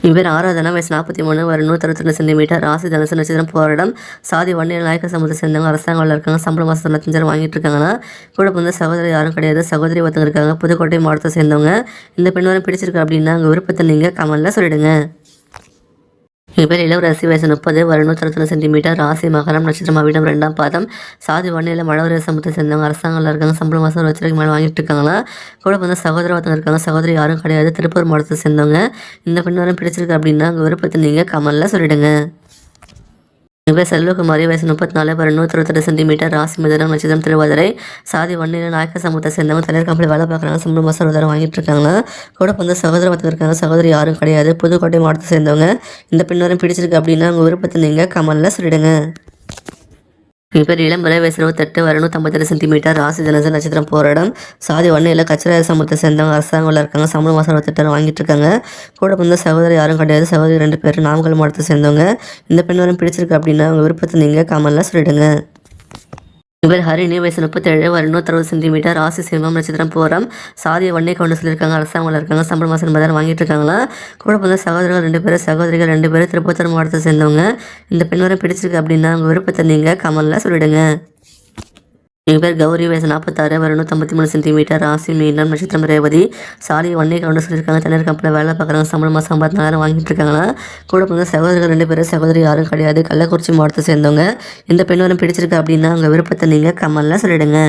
இவர் ஆராதனா வயசு 43, வரும் 162 சென்டிமீட்டர், ராசி தனுசு, நட்சத்திரம் போராடம், சாதி வன்னியர் நாயக்க சமூகத்தை சேர்ந்தவங்க, அரசாங்க வேலையில் இருக்காங்க, சம்பளம் மாதம் 95,000 வாங்கிட்டு இருக்காங்கன்னா, கூட வந்து சகோதரி யாரும் கிடையாது, சகோதரி ஒருத்தங்க இருக்காங்க, புதுக்கோட்டை மாவட்டத்தை சேர்ந்தவங்க. இந்த பெண் வரும் பிடிச்சிருக்கு அப்படின்னா உங்கள் விருப்பத்தை நீங்கள் கமெண்ட்ல சொல்லிடுங்க. இவர் இளவரசி வயசு 30, வரும் 161 சென்டிமீட்டர், ராசி மகரம், நட்சத்திரம் அவிட்டம், 2ஆம் பாதம், சாதி வன்னியில் மழவர சமூகத்தை சேர்ந்தவங்க, அரசாங்கத்தில் இருக்காங்க, சம்பளம் மாதம் 1 லட்சம் மேலே வாங்கிட்டு இருக்காங்கன்னா, கூட வந்து சகோதர ஒருத்தங்க இருக்காங்க, சகோதரி யாரும் கிடையாது, திருப்பூர் மாவட்டத்தை சேர்ந்தவங்க. இந்த பெண் வரும் பிடிச்சிருக்கு அப்படின்னா உங்கள் விருப்பத்தை நீங்கள் கமெண்ட்ல சொல்லிடுங்க. இவர் செல்வகுமாரி வயசு 34, வரும் 162 சென்டிமீட்டர், ராசி மிதுனம், நட்சத்திரம் திருவாதிரை, சாதி வன்னியர் நாயக்க சமூகத்தை சேர்ந்தவங்க, தனியார் கம்பெனி வேலை பார்க்குறாங்க, சம்பளம் மாதம் 1,000 வாங்கிட்டு இருக்காங்கன்னா, கூட வந்து சகோதர ஒருத்தங்க இருக்காங்க, சகோதரி யாரும் கிடையாது, புதுக்கோட்டை மாவட்டத்தை சேர்ந்தவங்க. இந்த பெண் வரும் பிடிச்சிருக்கு அப்படின்னா உங்கள் விருப்பத்தை நீங்கள் கமெண்ட்ல சொல்லிடுங்க. இவர் இளம்பரை வயசு 28, வரும் 157 சென்டிமீட்டர், ராசி தனுசு, நட்சத்திரம் போராடம், சாதி வன்னியில் கச்சராய சமூகத்தை சேர்ந்தவங்க, அரசாங்கத்தில் இருக்காங்க, சம்பளம் மாதம் 28,000 வாங்கிட்டு இருக்காங்க. கூட வந்து சகோதரி யாரும் கிடையாது, சகோதரி 2 பேர், நாமக்கல் மாவட்டத்தை சேர்ந்தவங்க. இந்த பெண் வரும் பிடிச்சிருக்கு அப்படின்னா உங்கள் விருப்பத்தை நீங்கள் கமெண்ட்ல சொல்லிடுங்க. இவர் ஹரிணி வயசு 37, வரும் 160 சென்டிமீட்டர், ராசி சிம்மம், நட்சத்திரம் போரம், சாதிய வன்னிய கவுண்டு சொல்லியிருக்காங்க, அரசாங்கத்தில் இருக்காங்க, சம்பளம் மாதம் 80,000 வாங்கிட்டு இருக்காங்களா. கூட வந்து சகோதரர்கள் 2 பேர், சகோதரிகள் 2 பேர், திருப்பத்தூர் மாவட்டத்தை சேர்ந்தவங்க. இந்த பெண் வரை பிடிச்சிருக்கு அப்படின்னா உங்கள் விருப்பத்தை நீங்கள் கமெண்ட்ல சொல்லிடுங்க. இவர் கௌரி வயசு 46, வரும் 153 சென்டிமீட்டர், ராசி மீனம், நட்சத்திரம் ரேவதி, சாதி வன்னிய கவுண்டு சொல்லியிருக்காங்க, தனியார் கம்பெனியில் வேலை பார்க்குறாங்க, சம்பளம் மாதம் 54,000 வாங்கிட்டு இருக்காங்களா. கூட வந்து சகோதரர்கள் 2 பேர், சகோதரி யாரும் கிடையாது, கள்ளக்குறிச்சி மாவட்டத்தை சேர்ந்தவங்க. இந்த பெண் வரும் பிடிச்சிருக்கு அப்படின்னா உங்கள் விருப்பத்தை நீங்கள் கமெண்ட்ல சொல்லிடுங்க.